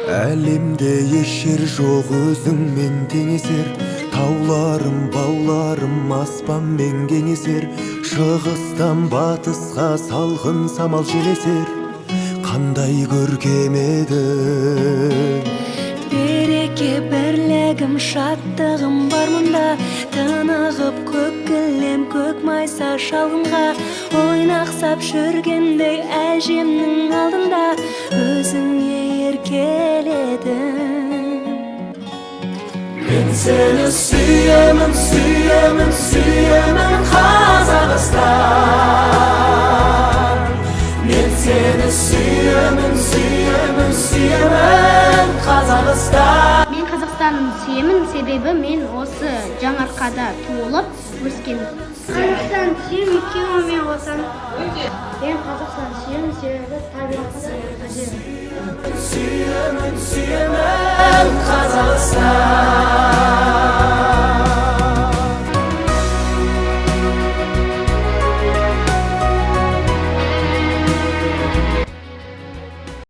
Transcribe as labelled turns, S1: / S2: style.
S1: Әлемде ешер жоқ өзіңмен теңесер, тауларым, бауларым аспанмен кеңесер, шығыстан батысқа салқын самал желесер, қандай көркем едің.
S2: Береке бірлігім, шаттығым бар мұнда, тынығып көк кілем, көк майса шалғынға ойнақсап жүргендей әжемнің алдында өзіңе еркеледім.
S1: Мен сені сүйемін, сүйемін, сүйемін Қазақстан. Мен сені сүйемін, сүйемін, сүйемін Қазақстан.
S3: Мен Қазақстаным сүйемін, себебі мен осы жаңарқада туылып өскенмін.
S4: Қазақстан сүйемін, өйткені мен отан. Мен Қазақстан сүйемін, себебі табиғатқа
S1: Сүйемін,